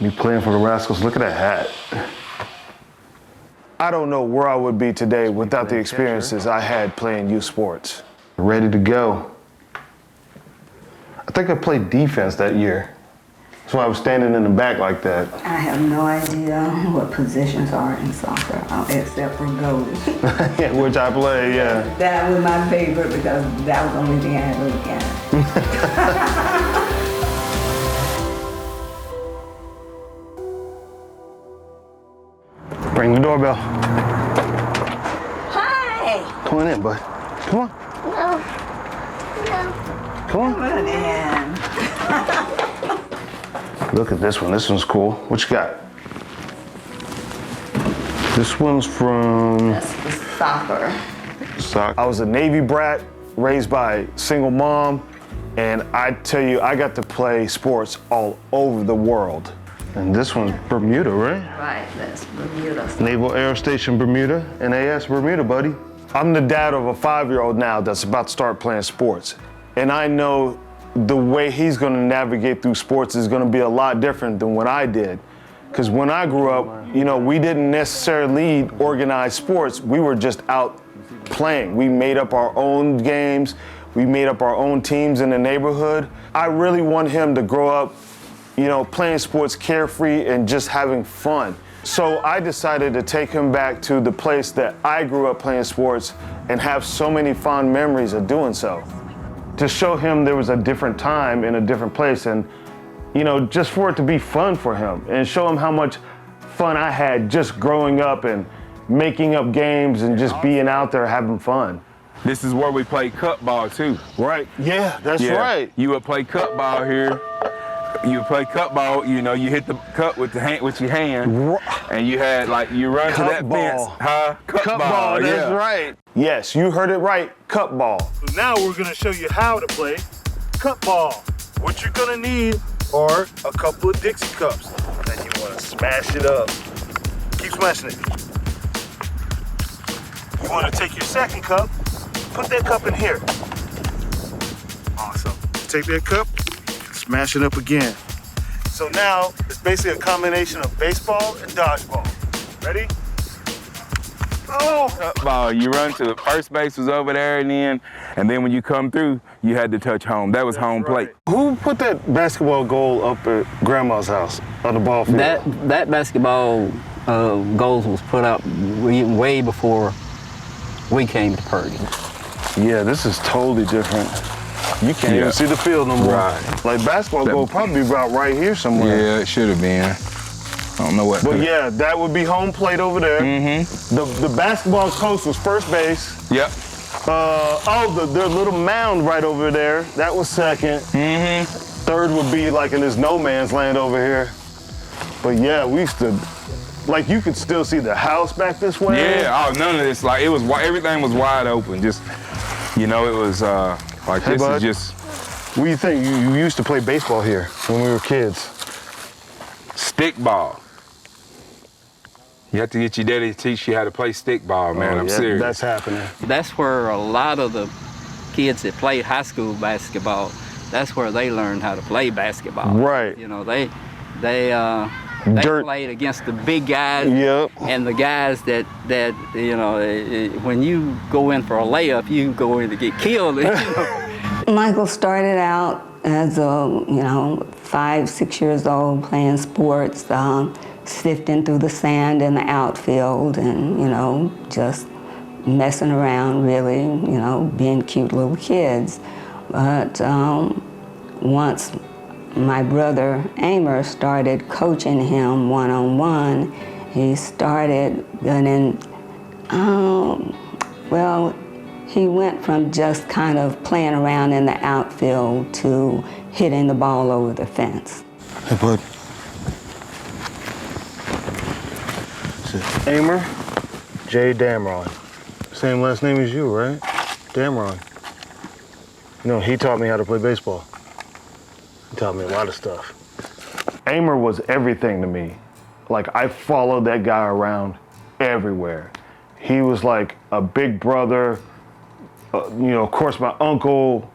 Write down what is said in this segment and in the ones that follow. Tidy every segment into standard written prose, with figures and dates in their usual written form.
Me playing for the Rascals, look at that hat. I don't know where I would be today without the experiences I had playing youth sports. Ready to go. I think I played defense that year. That's why I was standing in the back like that. I have no idea what positions are in soccer, except for goalie. Yeah, which I play, yeah. That was my favorite because that was the only thing I had to look at. Ring the doorbell. Hi! Come on in, bud. Come on. No. Come on. Come on in. Look at this one. This one's cool. What you got? This one's from... That's the soccer. I was a Navy brat, raised by a single mom, and I tell you, I got to play sports all over the world. And this one's Bermuda, right? Right, that's Bermuda. Naval Air Station Bermuda, NAS Bermuda, buddy. I'm the dad of a 5-year-old now that's about to start playing sports. And I know the way he's gonna navigate through sports is gonna be a lot different than what I did. Because when I grew up, you know, we didn't necessarily lead organized sports. We were just out playing. We made up our own games. We made up our own teams in the neighborhood. I really want him to grow up, you know, playing sports carefree and just having fun. So I decided to take him back to the place that I grew up playing sports and have so many fond memories of doing so. To show him there was a different time in a different place and, you know, just for it to be fun for him and show him how much fun I had just growing up and making up games and just being out there having fun. This is where we play cup ball too. Right, yeah, that's right. You would play cup ball here. You play cup ball, you know, you hit the cup with your hand, and you had like, you run to that fence. Huh? Cup ball, that's right. Yes, you heard it right, cup ball. So now we're gonna show you how to play cup ball. What you're gonna need are a couple of Dixie cups. Then you wanna smash it up. Keep smashing it. You wanna take your second cup, put that cup in here. Awesome. Take that cup, smash it up again. So now it's basically a combination of baseball and dodgeball. Ready? Oh! Cup ball, you run to the first base was over there, and then when you come through, you had to touch home. That was home plate. Who put that basketball goal up at Grandma's house on the ball field? That basketball goals was put up way before we came to Purdy. Yeah, this is totally different. You can't even see the field no more. Right. Like basketball goal probably about right here somewhere. Yeah, it should have been. I don't know what. But yeah, that would be home plate over there. Mm-hmm. The basketball coach was first base. Yep. The little mound right over there, that was second. Mm-hmm. Third would be like in this no man's land over here. But yeah, we used to, like you could still see the house back this way. Yeah, none of this, like it was, everything was wide open. Just, you know, it was like hey, this bud, is just. What do you think? You used to play baseball here when we were kids. Stick ball. You have to get your daddy to teach you how to play stick ball, man. I'm serious. That's happening. That's where a lot of the kids that played high school basketball, that's where they learned how to play basketball. Right. You know, they played against the big guys and the guys that you know, when you go in for a layup, you go in to get killed. You know. Michael started out as a, 5, 6 years old playing sports, sifting through the sand in the outfield and, just messing around really, being cute little kids. But once my brother Amer started coaching him one-on-one, he started getting, he went from just kind of playing around in the outfield to hitting the ball over the fence. Hey, bud. Amer J. Damron. Same last name as you, right? Damron. He taught me how to play baseball. He taught me a lot of stuff. Amer was everything to me. Like, I followed that guy around everywhere. He was like a big brother. Of course, my uncle.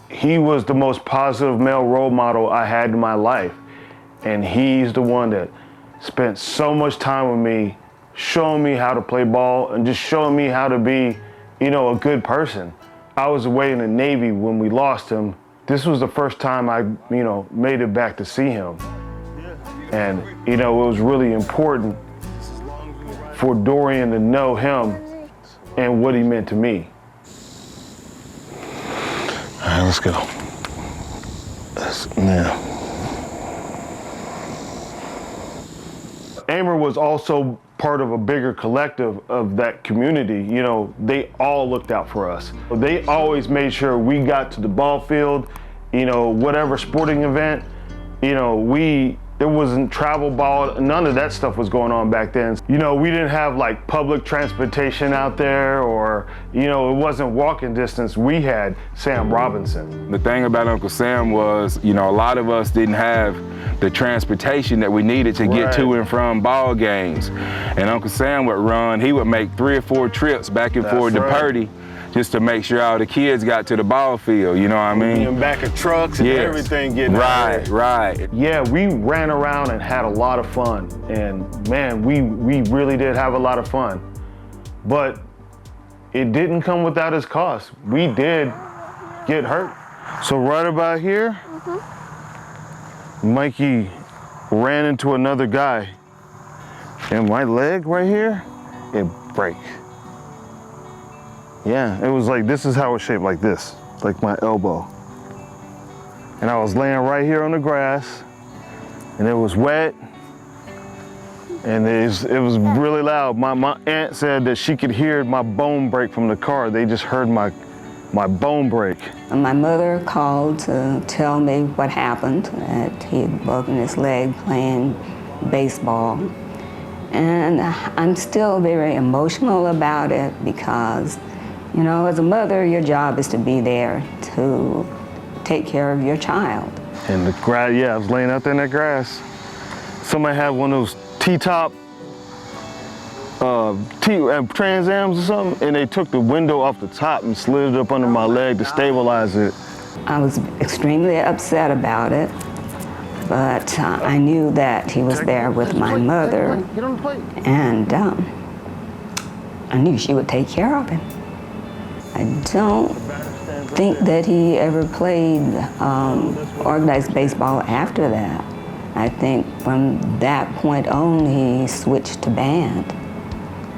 He was the most positive male role model I had in my life. And he's the one that spent so much time with me, showing me how to play ball and just showing me how to be, you know, a good person. I was away in the Navy when we lost him. This was the first time I, you know, made it back to see him. And, you know, it was really important for Dorian to know him and what he meant to me. All right, let's go. Now. Damron was also part of a bigger collective of that community. You know, they all looked out for us. They always made sure we got to the ball field, you know, whatever sporting event, you know, there wasn't travel ball, none of that stuff was going on back then. You know, we didn't have like public transportation out there or, you know, it wasn't walking distance. We had Sam Robinson. The thing about Uncle Sam was, you know, a lot of us didn't have the transportation that we needed to get to and from ball games. And Uncle Sam would run, he would make 3 or 4 trips back and forth to Purdy just to make sure all the kids got to the ball field, you know what I mean? And back of trucks and everything getting out there. Right. Yeah, we ran around and had a lot of fun. And man, we really did have a lot of fun. But it didn't come without its cost. We did get hurt. So right about here, Mikey ran into another guy. And my leg right here, it broke. Yeah, it was like, this is how it was shaped, like this, like my elbow. And I was laying right here on the grass, and it was wet, and it was really loud. My aunt said that she could hear my bone break from the car. They just heard my bone break. My mother called to tell me what happened, that he had broken his leg playing baseball. And I'm still very emotional about it because, you know, as a mother, your job is to be there to take care of your child. And the grass, yeah, I was laying out there in that grass. Somebody had one of those T-top Trans Ams or something, and they took the window off the top and slid it up under my leg to stabilize it. I was extremely upset about it, but I knew that he was there with my mother, and I knew she would take care of him. I don't think that he ever played organized baseball after that. I think from that point on, he switched to band,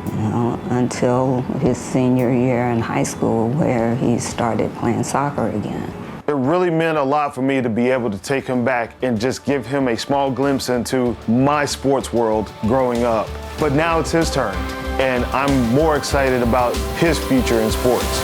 you know, until his senior year in high school where he started playing soccer again. It really meant a lot for me to be able to take him back and just give him a small glimpse into my sports world growing up. But now it's his turn, and I'm more excited about his future in sports.